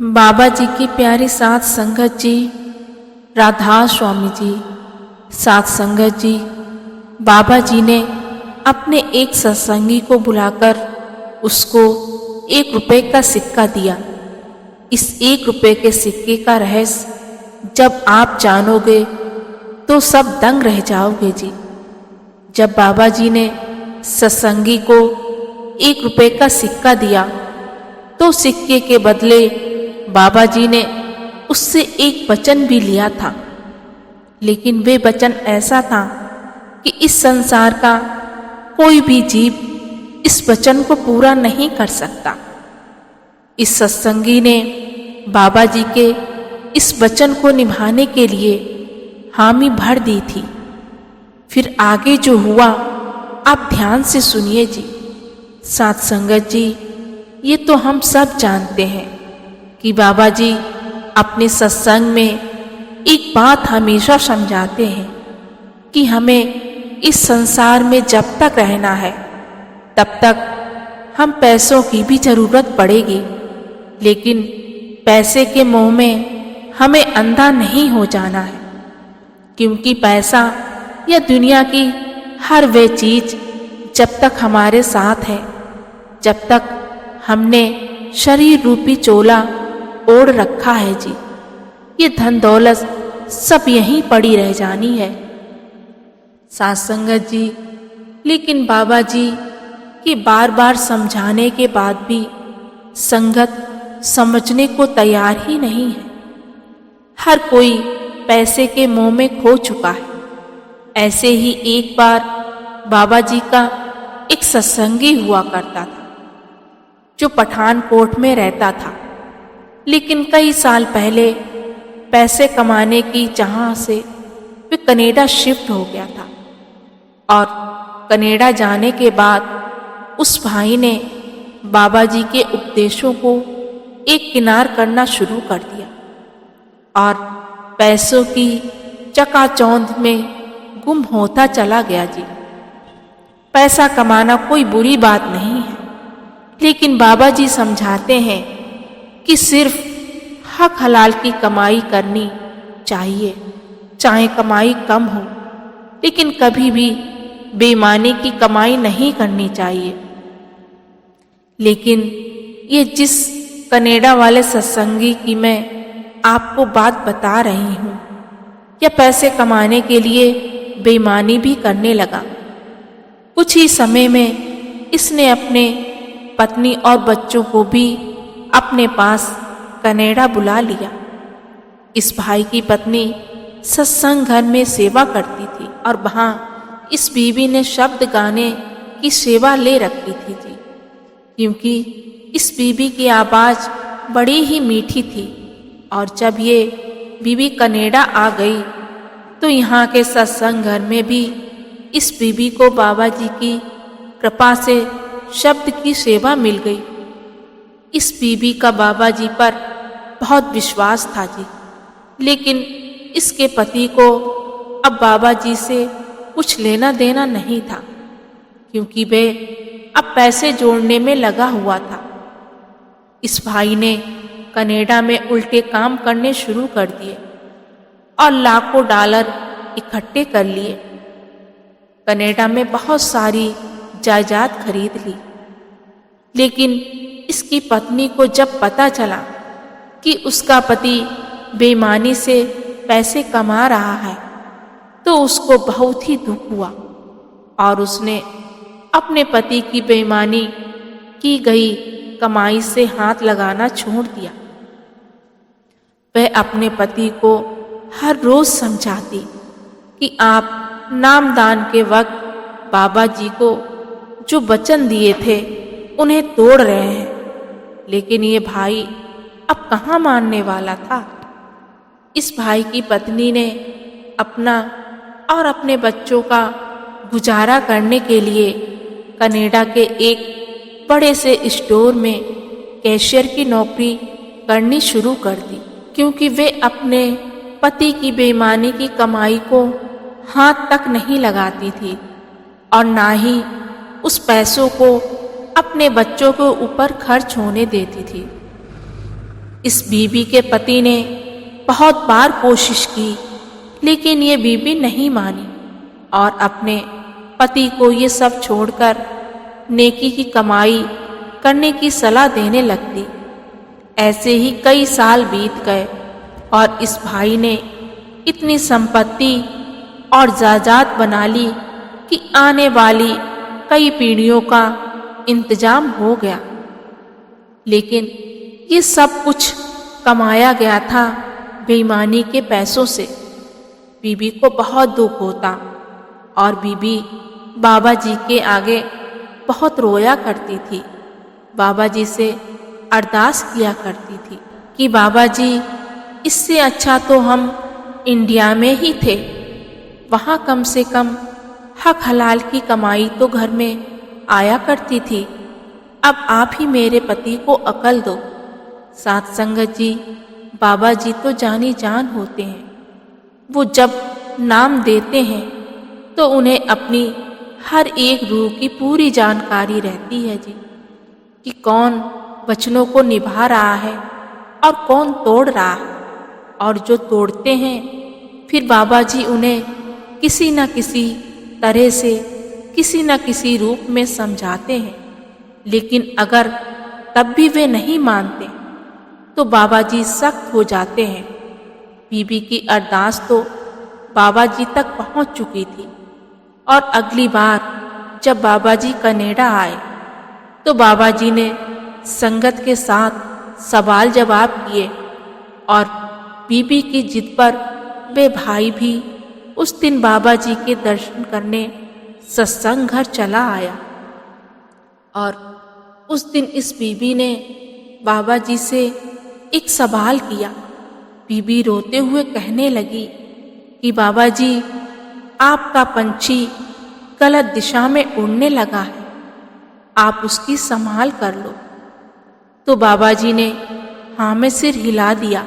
बाबा जी की प्यारी सात संगत जी, राधा स्वामी जी, सात संगत जी, बाबा जी ने अपने एक सत्संगी को बुलाकर उसको 1 रुपए का सिक्का दिया। इस 1 रुपए के सिक्के का रहस्य जब आप जानोगे तो सब दंग रह जाओगे जी। जब बाबा जी ने सत्संगी को 1 रुपए का सिक्का दिया तो सिक्के के बदले बाबा जी ने उससे एक वचन भी लिया था, लेकिन वे वचन ऐसा था कि इस संसार का कोई भी जीव इस वचन को पूरा नहीं कर सकता। इस सत्संगी ने बाबा जी के इस वचन को निभाने के लिए हामी भर दी थी। फिर आगे जो हुआ आप ध्यान से सुनिए जी। सात संगत जी, ये तो हम सब जानते हैं कि बाबा जी अपने सत्संग में एक बात हमेशा समझाते हैं कि हमें इस संसार में जब तक रहना है तब तक हम पैसों की भी जरूरत पड़ेगी, लेकिन पैसे के मोह में हमें अंधा नहीं हो जाना है, क्योंकि पैसा या दुनिया की हर वे चीज जब तक हमारे साथ है, जब तक हमने शरीर रूपी चोला ओढ़ रखा है जी, ये धन दौलत सब यहीं पड़ी रह जानी है। सात संगत जी, लेकिन बाबा जी के बार बार समझाने के बाद भी संगत समझने को तैयार ही नहीं है। हर कोई पैसे के मोह में खो चुका है। ऐसे ही एक बार बाबा जी का एक सत्संगी हुआ करता था जो पठानकोट में रहता था, लेकिन कई साल पहले पैसे कमाने की चाह से वे कनाडा शिफ्ट हो गया था और कनाडा जाने के बाद उस भाई ने बाबा जी के उपदेशों को एक किनार करना शुरू कर दिया और पैसों की चकाचौंध में गुम होता चला गया जी। पैसा कमाना कोई बुरी बात नहीं है, लेकिन बाबा जी समझाते हैं कि सिर्फ हक हलाल की कमाई करनी चाहिए, चाहे कमाई कम हो, लेकिन कभी भी बेईमानी की कमाई नहीं करनी चाहिए। लेकिन ये जिस कनाडा वाले सत्संगी की मैं आपको बात बता रही हूँ, यह पैसे कमाने के लिए बेईमानी भी करने लगा। कुछ ही समय में इसने अपने पत्नी और बच्चों को भी अपने पास कनाडा बुला लिया। इस भाई की पत्नी सत्संग घर में सेवा करती थी और वहाँ इस बीवी ने शब्द गाने की सेवा ले रखी थी जी, क्योंकि इस बीवी की आवाज़ बड़ी ही मीठी थी। और जब ये बीवी कनाडा आ गई तो यहाँ के सत्संग घर में भी इस बीवी को बाबा जी की कृपा से शब्द की सेवा मिल गई। इस बीवी का बाबा जी पर बहुत विश्वास था जी, लेकिन इसके पति को अब बाबा जी से कुछ लेना देना नहीं था, क्योंकि वे अब पैसे जोड़ने में लगा हुआ था। इस भाई ने कनाडा में उल्टे काम करने शुरू कर दिए और लाखों डॉलर इकट्ठे कर लिए। कनाडा में बहुत सारी जायदाद खरीद ली, लेकिन इसकी पत्नी को जब पता चला कि उसका पति बेईमानी से पैसे कमा रहा है तो उसको बहुत ही दुख हुआ और उसने अपने पति की बेईमानी की गई कमाई से हाथ लगाना छोड़ दिया। वह अपने पति को हर रोज समझाती कि आप नामदान के वक्त बाबा जी को जो वचन दिए थे उन्हें तोड़ रहे हैं, लेकिन ये भाई अब कहाँ मानने वाला था। इस भाई की पत्नी ने अपना और अपने बच्चों का गुजारा करने के लिए कनाडा के एक बड़े से स्टोर में कैशियर की नौकरी करनी शुरू कर दी, क्योंकि वे अपने पति की बेईमानी की कमाई को हाथ तक नहीं लगाती थी और ना ही उस पैसों को अपने बच्चों के ऊपर खर्च होने देती थी। इस बीबी के पति ने बहुत बार कोशिश की, लेकिन ये बीबी नहीं मानी और अपने पति को ये सब छोड़कर नेकी की कमाई करने की सलाह देने लगती। ऐसे ही कई साल बीत गए और इस भाई ने इतनी संपत्ति और जायदाद बना ली कि आने वाली कई पीढ़ियों का इंतजाम हो गया। लेकिन ये सब कुछ कमाया गया था बेईमानी के पैसों से। बीबी को बहुत दुख होता और बीबी बाबा जी के आगे बहुत रोया करती थी। बाबा जी से अरदास किया करती थी कि बाबा जी, इससे अच्छा तो हम इंडिया में ही थे, वहाँ कम से कम हक हलाल की कमाई तो घर में आया करती थी। अब आप ही मेरे पति को अकल दो। साथ संगत जी, बाबा जी तो जानी जान होते हैं। वो जब नाम देते हैं तो उन्हें अपनी हर एक रूह की पूरी जानकारी रहती है जी, कि कौन वचनों को निभा रहा है और कौन तोड़ रहा है। और जो तोड़ते हैं फिर बाबा जी उन्हें किसी न किसी तरह से किसी न किसी रूप में समझाते हैं। लेकिन अगर तब भी वे नहीं मानते तो बाबा जी सख्त हो जाते हैं। बीबी की अरदास तो बाबा जी तक पहुंच चुकी थी और अगली बार जब बाबा जी कनाडा आए तो बाबा जी ने संगत के साथ सवाल जवाब किए और बीबी की जिद पर वे भाई भी उस दिन बाबा जी के दर्शन करने सत्संग घर चला आया। और उस दिन इस बीबी ने बाबा जी से एक सवाल किया। बीबी रोते हुए कहने लगी कि बाबा जी, आपका पंछी गलत दिशा में उड़ने लगा है, आप उसकी संभाल कर लो। तो बाबा जी ने हाँ में सिर हिला दिया।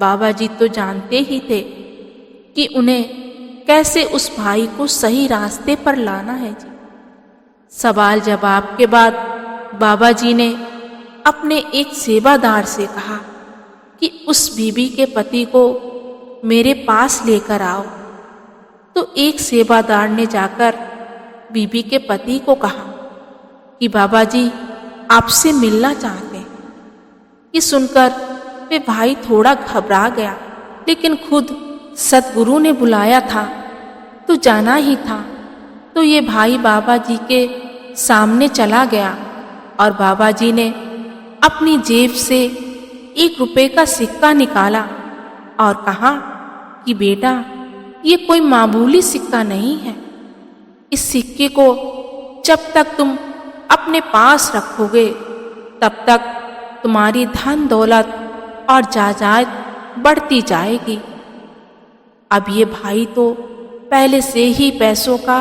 बाबा जी तो जानते ही थे कि उन्हें कैसे उस भाई को सही रास्ते पर लाना है जी। सवाल जवाब के बाद बाबा जी ने अपने एक सेवादार से कहा कि उस बीबी के पति को मेरे पास लेकर आओ। तो एक सेवादार ने जाकर बीबी के पति को कहा कि बाबा जी आपसे मिलना चाहते हैं। ये सुनकर वे भाई थोड़ा घबरा गया, लेकिन खुद सतगुरु ने बुलाया था तो जाना ही था। तो ये भाई बाबा जी के सामने चला गया और बाबा जी ने अपनी जेब से 1 रुपए का सिक्का निकाला और कहा कि बेटा, ये कोई मामूली सिक्का नहीं है। इस सिक्के को जब तक तुम अपने पास रखोगे तब तक तुम्हारी धन दौलत और जायदाद बढ़ती जाएगी। अब ये भाई तो पहले से ही पैसों का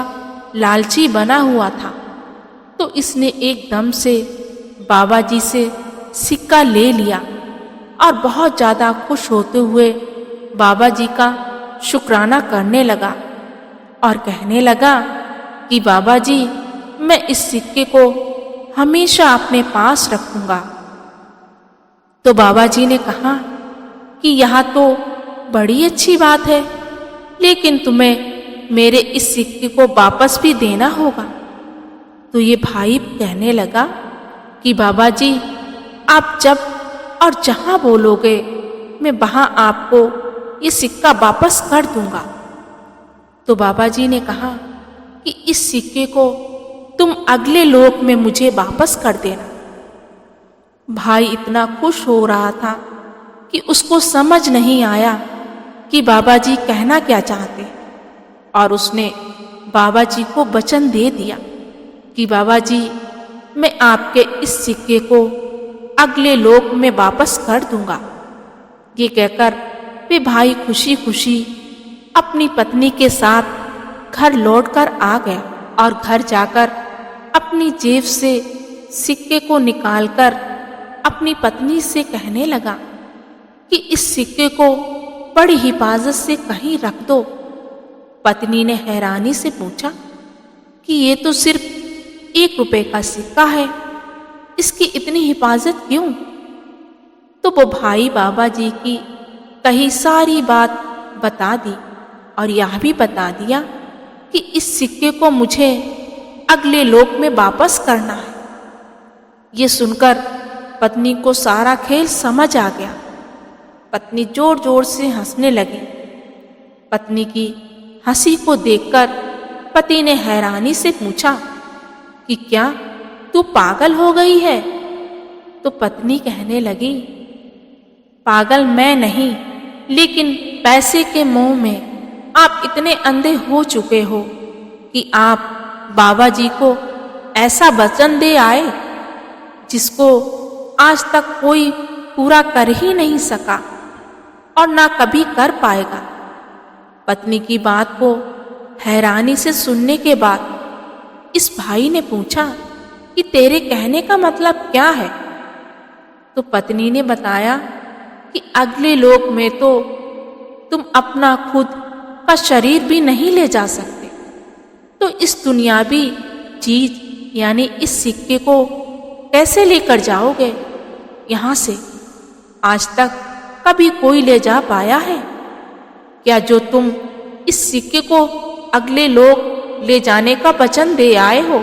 लालची बना हुआ था, तो इसने एकदम से बाबा जी से सिक्का ले लिया और बहुत ज़्यादा खुश होते हुए बाबा जी का शुक्राना करने लगा और कहने लगा कि बाबा जी, मैं इस सिक्के को हमेशा अपने पास रखूंगा। तो बाबा जी ने कहा कि यह तो बड़ी अच्छी बात है, लेकिन तुम्हें मेरे इस सिक्के को वापस भी देना होगा। तो ये भाई कहने लगा कि बाबा जी, आप जब और जहां बोलोगे मैं वहां आपको ये सिक्का वापस कर दूंगा। तो बाबा जी ने कहा कि इस सिक्के को तुम अगले लोक में मुझे वापस कर देना। भाई इतना खुश हो रहा था कि उसको समझ नहीं आया कि बाबा जी कहना क्या चाहते, और उसने बाबा जी को वचन दे दिया कि बाबा जी, मैं आपके इस सिक्के को अगले लोक में वापस कर दूंगा। ये कहकर वे भाई खुशी खुशी अपनी पत्नी के साथ घर लौटकर आ गया और घर जाकर अपनी जेब से सिक्के को निकालकर अपनी पत्नी से कहने लगा कि इस सिक्के को बड़ी हिफाजत से कहीं रख दो। पत्नी ने हैरानी से पूछा कि ये तो सिर्फ 1 रुपए का सिक्का है, इसकी इतनी हिफाजत क्यों? तो वो भाई बाबा जी की कही सारी बात बता दी और यह भी बता दिया कि इस सिक्के को मुझे अगले लोक में वापस करना है। ये सुनकर पत्नी को सारा खेल समझ आ गया। पत्नी जोर जोर से हंसने लगी। पत्नी की हंसी को देखकर पति ने हैरानी से पूछा कि क्या तू पागल हो गई है? तो पत्नी कहने लगी, पागल मैं नहीं, लेकिन पैसे के मोह में आप इतने अंधे हो चुके हो कि आप बाबा जी को ऐसा वचन दे आए जिसको आज तक कोई पूरा कर ही नहीं सका और ना कभी कर पाएगा। पत्नी की बात को हैरानी से सुनने के बाद इस भाई ने पूछा कि तेरे कहने का मतलब क्या है? तो पत्नी ने बताया कि अगले लोक में तो तुम अपना खुद का शरीर भी नहीं ले जा सकते, तो इस दुनियावी चीज यानी इस सिक्के को कैसे लेकर जाओगे यहाँ से? आज तक कभी कोई ले जा पाया है क्या जो तुम इस सिक्के को अगले लोक ले जाने का वचन दे आए हो?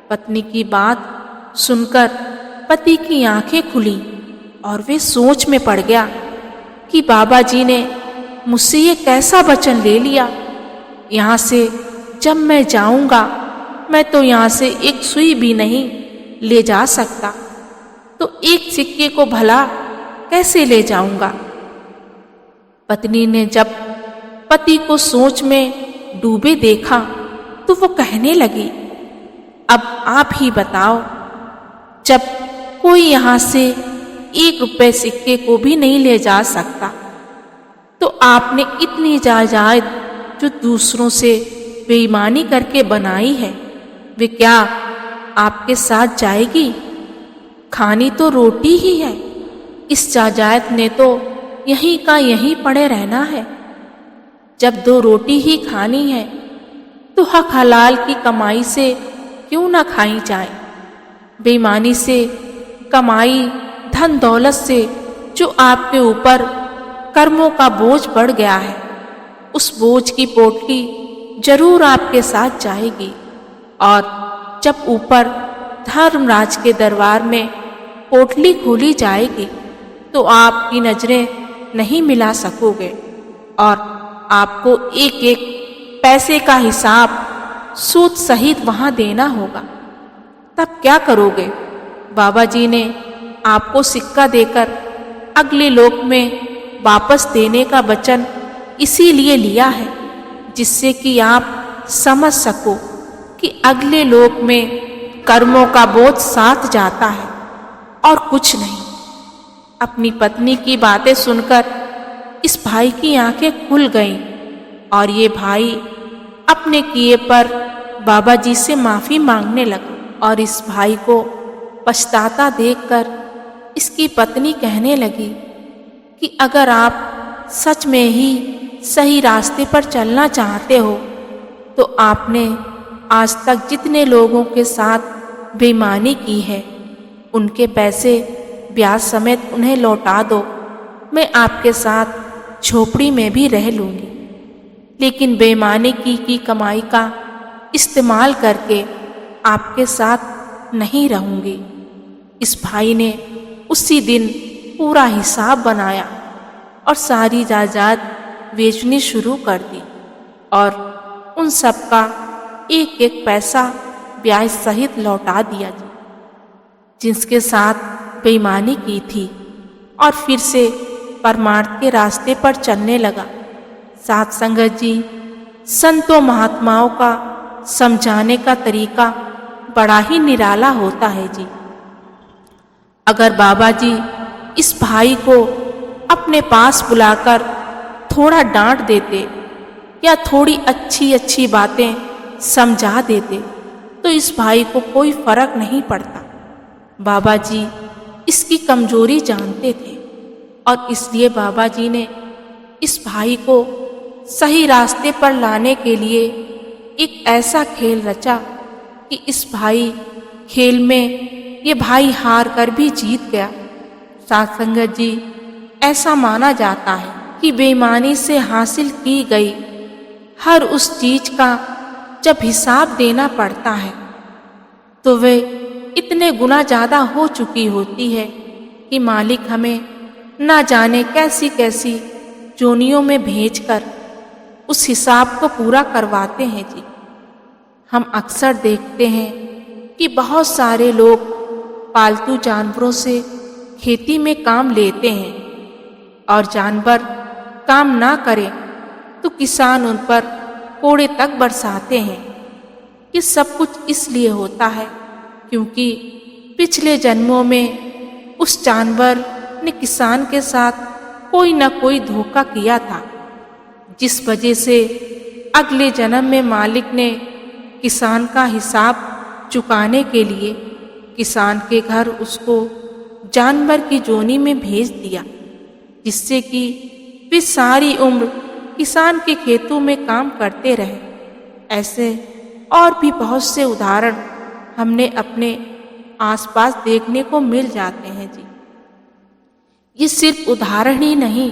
पत्नी की बात सुनकर पति की आंखें खुली और वे सोच में पड़ गया कि बाबा जी ने मुझसे ये कैसा वचन ले लिया। यहाँ से जब मैं जाऊंगा मैं तो यहाँ से एक सुई भी नहीं ले जा सकता, तो एक सिक्के को भला कैसे ले जाऊंगा? पत्नी ने जब पति को सोच में डूबे देखा तो वो कहने लगी, अब आप ही बताओ, जब कोई यहाँ से 1 रुपए सिक्के को भी नहीं ले जा सकता, तो आपने इतनी जायदाद जो दूसरों से बेईमानी करके बनाई है, वे क्या आपके साथ जाएगी? खानी तो रोटी ही है। इस जायदाद ने तो यहीं का यहीं पड़े रहना है। जब 2 रोटी ही खानी है तो हक हलाल की कमाई से क्यों ना खाई जाए? बेईमानी से कमाई धन दौलत से जो आपके ऊपर कर्मों का बोझ बढ़ गया है, उस बोझ की पोटली जरूर आपके साथ जाएगी। और जब ऊपर धर्मराज के दरबार में पोटली खोली जाएगी तो आपकी नजरें नहीं मिला सकोगे और आपको एक एक पैसे का हिसाब सूद सहित वहां देना होगा। तब क्या करोगे? बाबा जी ने आपको सिक्का देकर अगले लोक में वापस देने का वचन इसीलिए लिया है जिससे कि आप समझ सको कि अगले लोक में कर्मों का बोझ साथ जाता है और कुछ नहीं। अपनी पत्नी की बातें सुनकर इस भाई की आंखें खुल गईं और ये भाई अपने किए पर बाबा जी से माफी मांगने लगा। और इस भाई को पछताता देखकर इसकी पत्नी कहने लगी कि अगर आप सच में ही सही रास्ते पर चलना चाहते हो तो आपने आज तक जितने लोगों के साथ बेईमानी की है उनके पैसे ब्याज समेत उन्हें लौटा दो। मैं आपके साथ झोपड़ी में भी रह लूंगी, लेकिन बेईमानी की कमाई का इस्तेमाल करके आपके साथ नहीं रहूंगी। इस भाई ने उसी दिन पूरा हिसाब बनाया और सारी जायदाद बेचनी शुरू कर दी और उन सब का एक एक पैसा ब्याज सहित लौटा दिया जिसके साथ बेईमानी की थी, और फिर से परमार्थ के रास्ते पर चलने लगा। साथ संगत जी, संतों महात्माओं का समझाने का तरीका बड़ा ही निराला होता है जी। अगर बाबा जी इस भाई को अपने पास बुलाकर थोड़ा डांट देते या थोड़ी अच्छी अच्छी बातें समझा देते तो इस भाई को कोई फर्क नहीं पड़ता। बाबा जी इसकी कमजोरी जानते थे और इसलिए बाबा जी ने इस भाई को सही रास्ते पर लाने के लिए एक ऐसा खेल रचा कि इस भाई खेल में ये भाई हार कर भी जीत गया। साध संगत जी, ऐसा माना जाता है कि बेईमानी से हासिल की गई हर उस चीज का जब हिसाब देना पड़ता है तो वे इतने गुना ज्यादा हो चुकी होती है कि मालिक हमें ना जाने कैसी कैसी जोनियों में भेजकर उस हिसाब को पूरा करवाते हैं जी। हम अक्सर देखते हैं कि बहुत सारे लोग पालतू जानवरों से खेती में काम लेते हैं और जानवर काम ना करें तो किसान उन पर कोड़े तक बरसाते हैं। ये सब कुछ इसलिए होता है क्योंकि पिछले जन्मों में उस जानवर ने किसान के साथ कोई ना कोई धोखा किया था, जिस वजह से अगले जन्म में मालिक ने किसान का हिसाब चुकाने के लिए किसान के घर उसको जानवर की जोनी में भेज दिया, जिससे कि वे सारी उम्र किसान के खेतों में काम करते रहे। ऐसे और भी बहुत से उदाहरण हमने अपने आसपास देखने को मिल जाते हैं जी। ये सिर्फ उदाहरण ही नहीं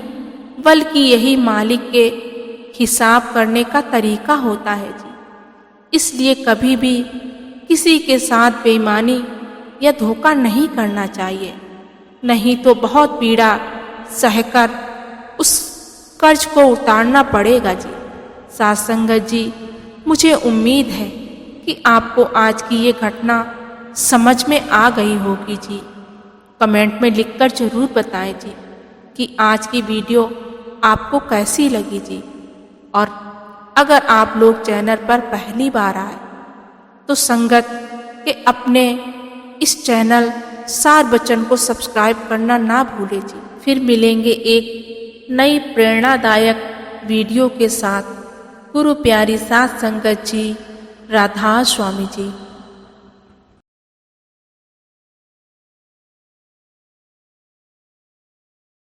बल्कि यही मालिक के हिसाब करने का तरीका होता है जी। इसलिए कभी भी किसी के साथ बेईमानी या धोखा नहीं करना चाहिए, नहीं तो बहुत पीड़ा सहकर उस कर्ज को उतारना पड़ेगा जी। साध संगत जी, मुझे उम्मीद है कि आपको आज की ये घटना समझ में आ गई होगी जी। कमेंट में लिखकर जरूर बताएं जी कि आज की वीडियो आपको कैसी लगी जी। और अगर आप लोग चैनल पर पहली बार आए तो संगत के अपने इस चैनल सार बच्चन को सब्सक्राइब करना ना भूलें जी। फिर मिलेंगे एक नई प्रेरणादायक वीडियो के साथ। गुरु प्यारी साध संगत जी, राधा स्वामी जी।